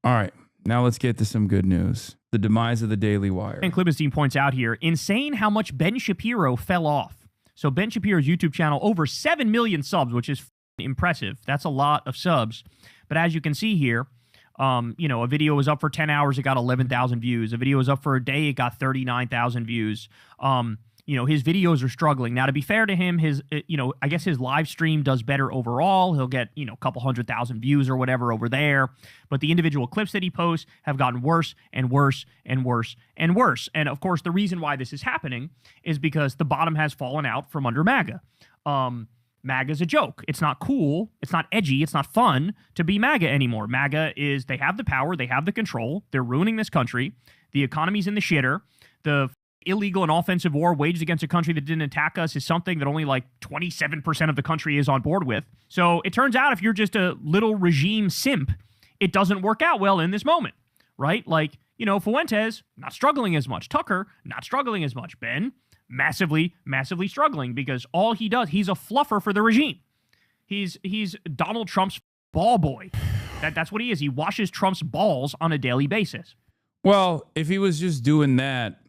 All right, now let's get to some good news. The demise of the Daily Wire. And Klibenstein points out here, insane how much Ben Shapiro fell off. So Ben Shapiro's YouTube channel, over 7 million subs, which is impressive. That's a lot of subs. But as you can see here, a video was up for 10 hours, it got 11,000 views. A video was up for a day, it got 39,000 views. His videos are struggling. Now, to be fair to him, I guess his live stream does better overall. He'll get, a couple 100,000 views or whatever over there. But the individual clips that he posts have gotten worse and worse and worse and worse. And of course, the reason why this is happening is because the bottom has fallen out from under MAGA. MAGA's a joke. It's not cool. It's not edgy. It's not fun to be MAGA anymore. MAGA is, they have the power. They have the control. They're ruining this country. The economy's in the shitter. The illegal and offensive war waged against a country that didn't attack us is something that only like 27% of the country is on board with. So it turns out if you're just a little regime simp, it doesn't work out well in this moment, right? Like, Fuentes, not struggling as much. Tucker, not struggling as much. Ben, massively struggling because all he does, he's a fluffer for the regime. He's Donald Trump's ball boy. That's what he is. He washes Trump's balls on a daily basis. Well, if he was just doing that,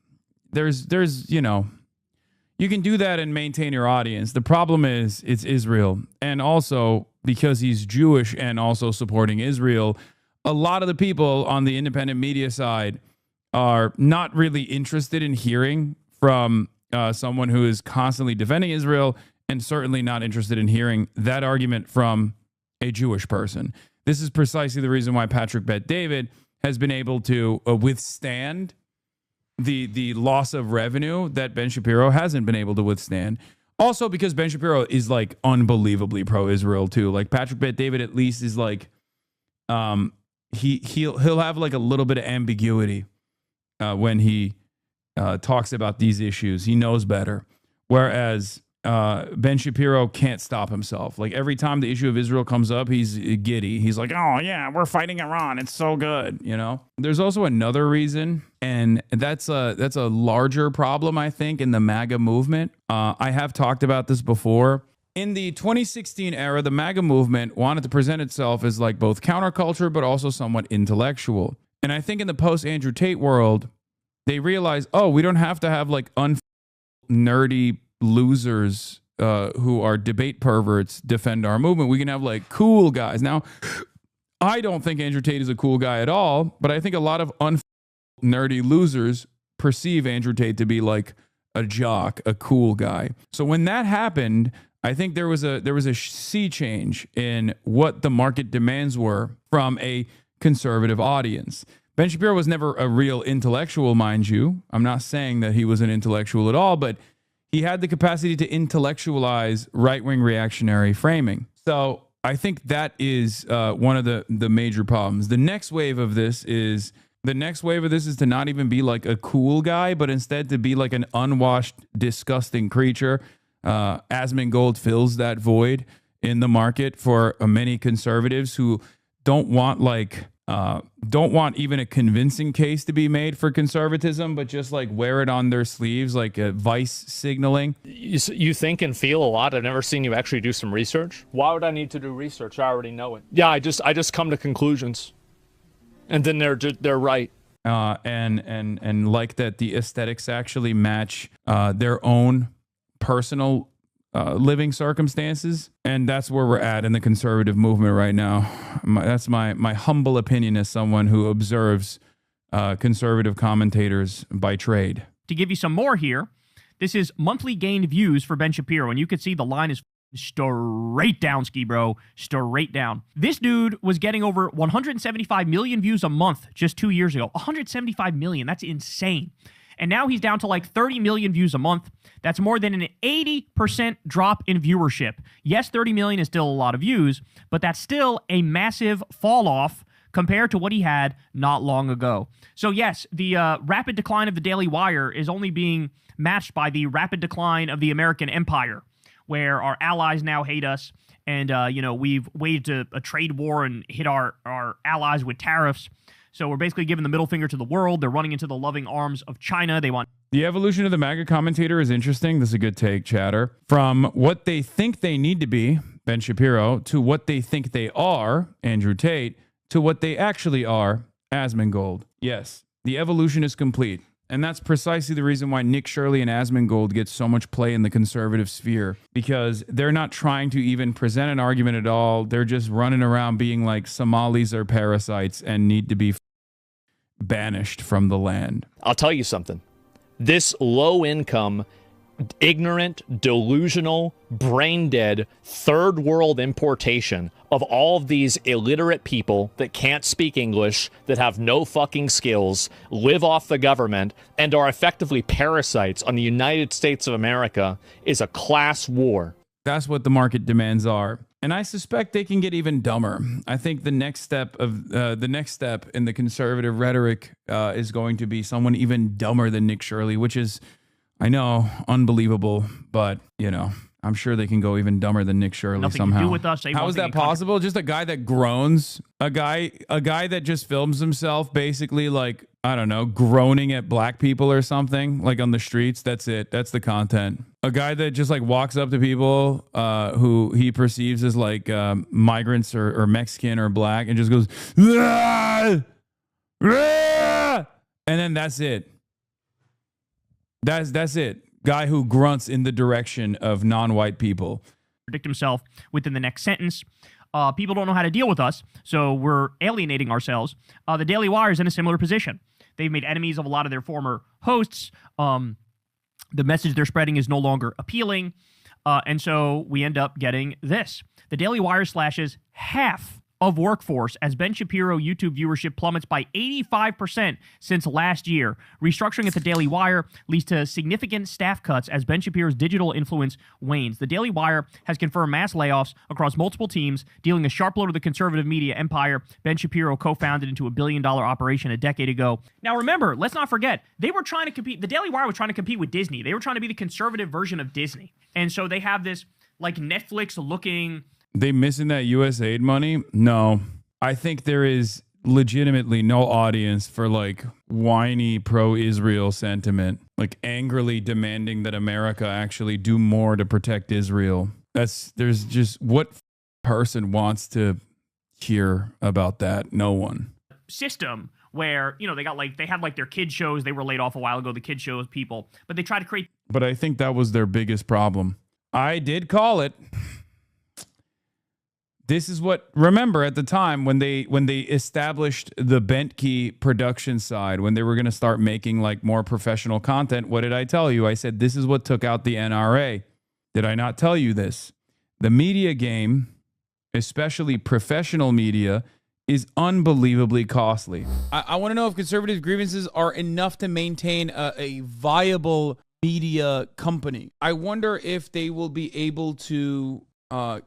there's you can do that and maintain your audience. The problem is it's Israel. And also because he's Jewish and also supporting Israel, a lot of the people on the independent media side are not really interested in hearing from someone who is constantly defending Israel, and certainly not interested in hearing that argument from a Jewish person. This is precisely the reason why Patrick Bet-David has been able to withstand the loss of revenue that Ben Shapiro hasn't been able to withstand. Also because Ben Shapiro is like unbelievably pro-Israel too. Like Patrick Bet-David at least is like he'll have like a little bit of ambiguity when he talks about these issues. He knows better. Whereas Ben Shapiro can't stop himself. Like every time the issue of Israel comes up, he's giddy. He's like, oh yeah, we're fighting Iran. It's so good. There's also another reason, and that's a larger problem, I think, in the MAGA movement. I have talked about this before. In the 2016 era, the MAGA movement wanted to present itself as like both counterculture, but also somewhat intellectual. And I think in the post-Andrew Tate world, they realized, we don't have to have like nerdy losers who are debate perverts defend our movement. We can have like cool guys. Now, I don't think Andrew Tate is a cool guy at all, but I think a lot of nerdy losers perceive Andrew Tate to be like a jock, a cool guy. So when that happened, I think there was a sea change in what the market demands were from a conservative audience. Ben Shapiro was never a real intellectual, mind you. I'm not saying that he was an intellectual at all, but he had the capacity to intellectualize right-wing reactionary framing. So I think that is one of the major problems. The next wave of this is to not even be like a cool guy, but instead to be like an unwashed, disgusting creature. Asmongold fills that void in the market for many conservatives who don't want even a convincing case to be made for conservatism, but just like wear it on their sleeves, like a vice signaling. You think and feel a lot. I've never seen you actually do some research. Why would I need to do research? I already know it. Yeah, I just come to conclusions, and then they're right. And like that, the aesthetics actually match their own personal living circumstances, and that's where we're at in the conservative movement right now. That's my humble opinion as someone who observes conservative commentators by trade. To give you some more here, this is monthly gained views for Ben Shapiro, and you can see the line is straight down, ski bro, straight down. This dude was getting over 175 million views a month just 2 years ago. 175 million, that's insane. And now he's down to like 30 million views a month. That's more than an 80% drop in viewership. Yes, 30 million is still a lot of views, but that's still a massive fall off compared to what he had not long ago. So yes, the rapid decline of the Daily Wire is only being matched by the rapid decline of the American empire, where our allies now hate us. And, we've waged a trade war and hit our allies with tariffs. So we're basically giving the middle finger to the world. They're running into the loving arms of China. They want... The evolution of the MAGA commentator is interesting. This is a good take, chatter. From what they think they need to be, Ben Shapiro, to what they think they are, Andrew Tate, to what they actually are, Asmongold. Yes, the evolution is complete. And that's precisely the reason why Nick Shirley and Asmongold get so much play in the conservative sphere, because they're not trying to even present an argument at all. They're just running around being like Somalis are parasites and need to be banished from the land. I'll tell you something. This low-income, ignorant, delusional, brain-dead, third-world importation of all of these illiterate people that can't speak English, that have no fucking skills, live off the government, and are effectively parasites on the United States of America is a class war. That's what the market demands are. And I suspect they can get even dumber. I think the next step in the conservative rhetoric is going to be someone even dumber than Nick Shirley, which is, I know, unbelievable, but you know, I'm sure they can go even dumber than Nick Shirley Nothing somehow. to do with us. How is that possible? Just a guy that groans, a guy that just films himself basically like, I don't know, groaning at black people or something, like on the streets. That's it. That's the content. A guy that just like walks up to people who he perceives as like migrants or Mexican or black and just goes, "Ah! Ah!" And then that's it. That's it. Guy who grunts in the direction of non-white people. Predict himself within the next sentence. People don't know how to deal with us, so we're alienating ourselves. The Daily Wire is in a similar position. They've made enemies of a lot of their former hosts. The message they're spreading is no longer appealing. And so we end up getting this. The Daily Wire slashes half of workforce as Ben Shapiro YouTube viewership plummets by 85% since last year. Restructuring at the Daily Wire leads to significant staff cuts as Ben Shapiro's digital influence wanes. The Daily Wire has confirmed mass layoffs across multiple teams, dealing a sharp blow to the conservative media empire Ben Shapiro co-founded into a billion-dollar operation a decade ago. Now remember, let's not forget, they were trying to compete, the Daily Wire was trying to compete with Disney. They were trying to be the conservative version of Disney. And so they have this like Netflix-looking... They missing that U.S. aid money? No. I think there is legitimately no audience for like whiny pro-Israel sentiment, like angrily demanding that America actually do more to protect Israel. There's just, what person wants to hear about that? No one. System where, you know, they had like their kid shows. They were laid off a while ago, the kid shows people, but they tried to create. But I think that was their biggest problem. I did call it. This is what, remember at the time when they established the Bentkey production side, when they were going to start making like more professional content, what did I tell you? I said, this is what took out the NRA. Did I not tell you this? The media game, especially professional media, is unbelievably costly. I want to know if conservative grievances are enough to maintain a viable media company. I wonder if they will be able to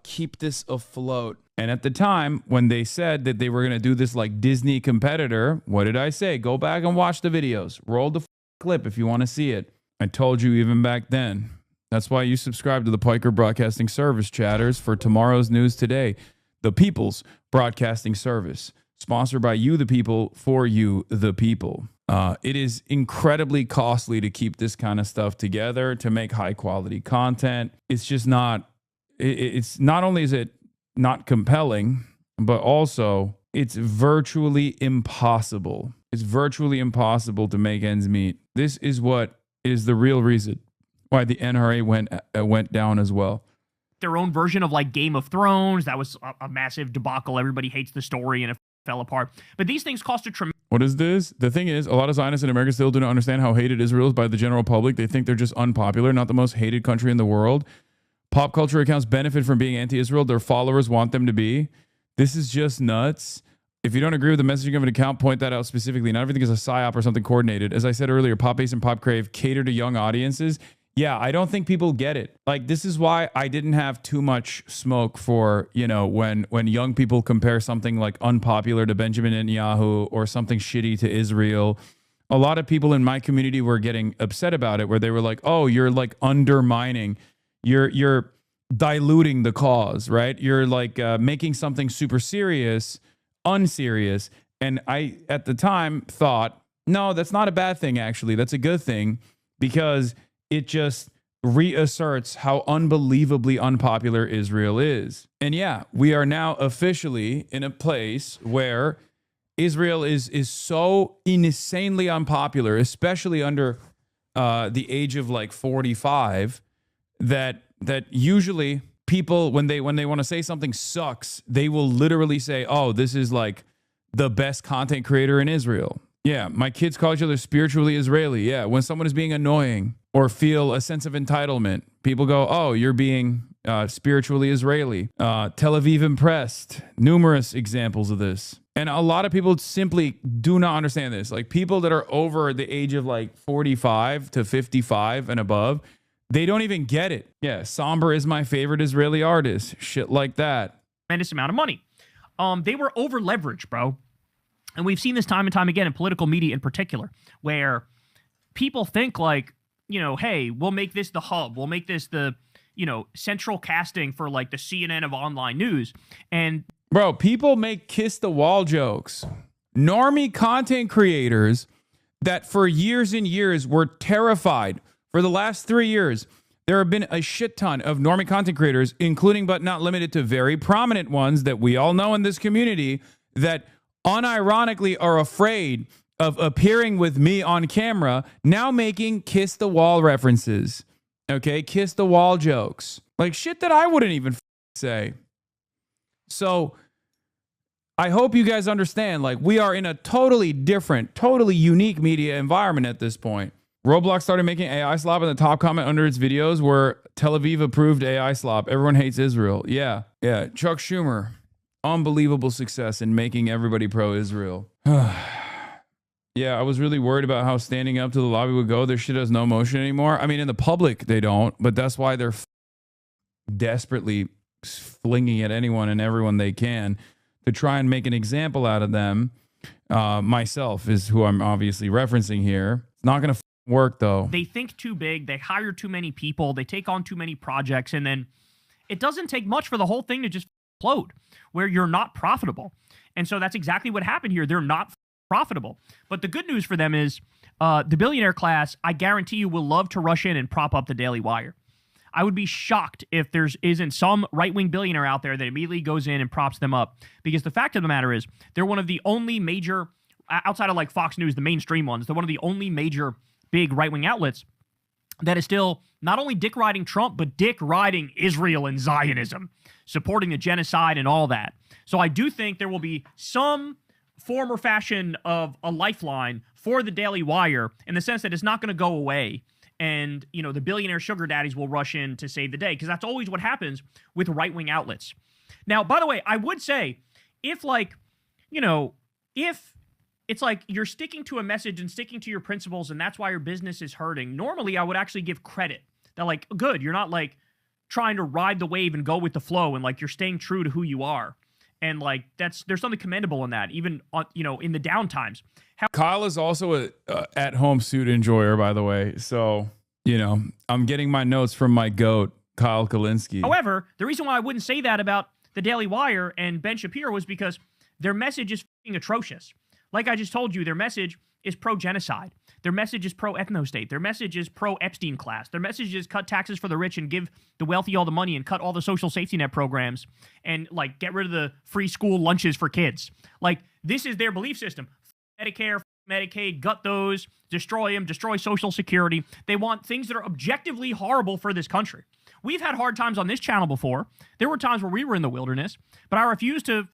keep this afloat. And at the time, when they said that they were going to do this like Disney competitor, what did I say? Go back and watch the videos. Roll the clip if you want to see it. I told you even back then. That's why you subscribe to the Piker Broadcasting Service, chatters, for tomorrow's news today. The People's Broadcasting Service, sponsored by you, the people, for you, the people. It is incredibly costly to keep this kind of stuff together, to make high quality content. It's just not... It's not only is it not compelling, but also it's virtually impossible. It's virtually impossible to make ends meet. This is what is the real reason why the NRA went down as well. Their own version of like Game of Thrones. That was a massive debacle. Everybody hates the story and it fell apart. But these things cost a tremendous... What is this? The thing is, a lot of Zionists in America still do not understand how hated Israel is by the general public. They think they're just unpopular, not the most hated country in the world. Pop culture accounts benefit from being anti-Israel. Their followers want them to be. This is just nuts. If you don't agree with the messaging of an account, point that out specifically. Not everything is a psyop or something coordinated. As I said earlier, Pop Ace and Pop Crave cater to young audiences. Yeah, I don't think people get it. Like, this is why I didn't have too much smoke for, you know, when young people compare something like unpopular to Benjamin Netanyahu or something shitty to Israel. A lot of people in my community were getting upset about it, where they were like, oh, you're like undermining... You're diluting the cause, right? You're like making something super serious, unserious. And I, at the time, thought, no, that's not a bad thing, actually. That's a good thing, because it just reasserts how unbelievably unpopular Israel is. And yeah, we are now officially in a place where Israel is so insanely unpopular, especially under the age of like 45, that usually people, when they want to say something sucks, they will literally say, oh, this is like the best content creator in Israel. Yeah, my kids call each other spiritually Israeli. Yeah, when someone is being annoying or feel a sense of entitlement, people go, oh, you're being spiritually Israeli. Tel Aviv impressed. Numerous examples of this. And a lot of people simply do not understand this. Like people that are over the age of like 45 to 55 and above, they don't even get it. Yeah, Somber is my favorite Israeli artist. Shit like that. Tremendous amount of money. They were over leveraged, bro. And we've seen this time and time again in political media in particular, where people think like, you know, hey, we'll make this the hub. We'll make this the, you know, central casting for like the CNN of online news. And bro, people make kiss the wall jokes. Normie content creators that for years and years were terrified. For the last 3 years, there have been a shit ton of normie content creators, including but not limited to very prominent ones that we all know in this community, that unironically are afraid of appearing with me on camera, now making kiss the wall references. Okay, kiss the wall jokes. Like shit that I wouldn't even say. So I hope you guys understand, like we are in a totally different, totally unique media environment at this point. Roblox started making AI slop, and the top comment under its videos were Tel Aviv approved AI slop. Everyone hates Israel. Yeah. Chuck Schumer. Unbelievable success in making everybody pro-Israel. Yeah, I was really worried about how standing up to the lobby would go. Their shit has no motion anymore. I mean, in the public, they don't, but that's why they're desperately flinging at anyone and everyone they can to try and make an example out of them. Myself is who I'm obviously referencing here. It's not going to work, though. They think too big. They hire too many people. They take on too many projects. And then it doesn't take much for the whole thing to just implode, where you're not profitable. And so that's exactly what happened here. They're not profitable. But the good news for them is the billionaire class, I guarantee you, will love to rush in and prop up the Daily Wire. I would be shocked if there isn't some right-wing billionaire out there that immediately goes in and props them up. Because the fact of the matter is, they're one of the only major, outside of like Fox News, the mainstream ones, they're one of the only major big right-wing outlets that is still not only dick riding Trump, but dick riding Israel and Zionism, supporting the genocide and all that. So I do think there will be some form or fashion of a lifeline for the Daily Wire in the sense that it's not going to go away. And, you know, the billionaire sugar daddies will rush in to save the day, because that's always what happens with right-wing outlets. Now, by the way, I would say if like, you know, if it's like you're sticking to a message and sticking to your principles and that's why your business is hurting, normally I would actually give credit that like, good, you're not like trying to ride the wave and go with the flow, and like you're staying true to who you are. And like there's something commendable in that, even on, you know, in the down times. Kyle is also a at-home suit enjoyer, by the way. So, you know, I'm getting my notes from my goat, Kyle Kalinske. However, the reason why I wouldn't say that about the Daily Wire and Ben Shapiro was because their message is f***ing atrocious. Like I just told you, their message is pro-genocide. Their message is pro-ethno-state. Their message is pro-Epstein class. Their message is cut taxes for the rich and give the wealthy all the money and cut all the social safety net programs and, like, get rid of the free school lunches for kids. Like, this is their belief system. Medicare, Medicaid, gut those, destroy them, destroy Social Security. They want things that are objectively horrible for this country. We've had hard times on this channel before. There were times where we were in the wilderness, but I refused to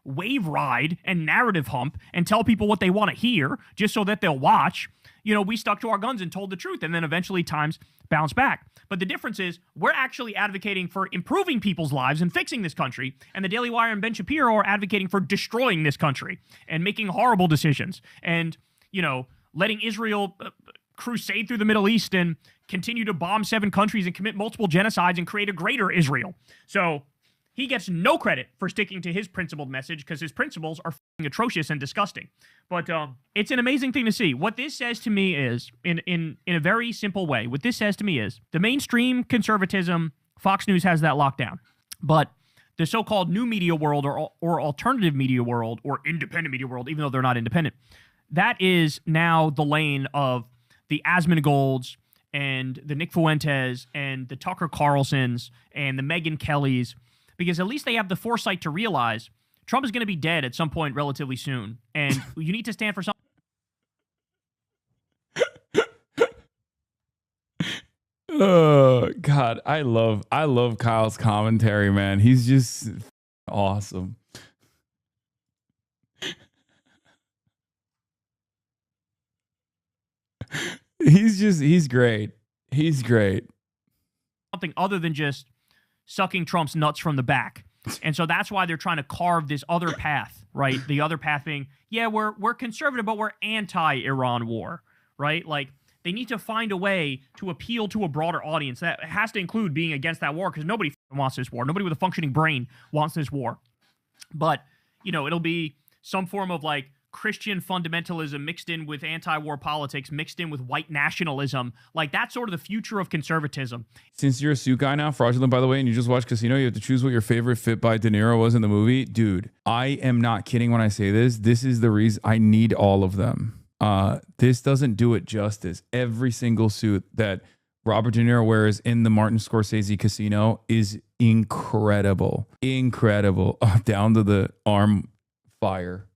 wave ride and narrative hump and tell people what they want to hear just so that they'll watch. You know, we stuck to our guns and told the truth, and then eventually times bounced back. But the difference is we're actually advocating for improving people's lives and fixing this country, and the Daily Wire and Ben Shapiro are advocating for destroying this country and making horrible decisions and, you know, letting Israel crusade through the Middle East and continue to bomb 7 countries and commit multiple genocides and create a greater Israel. So he gets no credit for sticking to his principled message because his principles are f***ing atrocious and disgusting. But it's an amazing thing to see. What this says to me is, in a very simple way, what this says to me is the mainstream conservatism, Fox News has that locked down. But the so-called new media world or alternative media world or independent media world, even though they're not independent, that is now the lane of the Asmongold's and the Nick Fuentes and the Tucker Carlsons and the Megyn Kellys, because at least they have the foresight to realize Trump is going to be dead at some point relatively soon, and you need to stand for something. Oh God, I love Kyle's commentary, man. He's just awesome. He's great. He's great. Something other than just sucking Trump's nuts from the back. And so that's why they're trying to carve this other path, right? The other path being, yeah, we're conservative, but we're anti-Iran war, right? Like, they need to find a way to appeal to a broader audience. That has to include being against that war, because nobody wants this war. Nobody with a functioning brain wants this war. But, you know, it'll be some form of like Christian fundamentalism mixed in with anti-war politics, mixed in with white nationalism. Like, that's sort of the future of conservatism. Since you're a suit guy now, fraudulent, by the way, and you just watched Casino, you have to choose what your favorite fit by De Niro was in the movie. Dude, I am not kidding when I say this. This is the reason I need all of them. This doesn't do it justice. Every single suit that Robert De Niro wears in the Martin Scorsese Casino is incredible. Incredible. Down to the arm fire.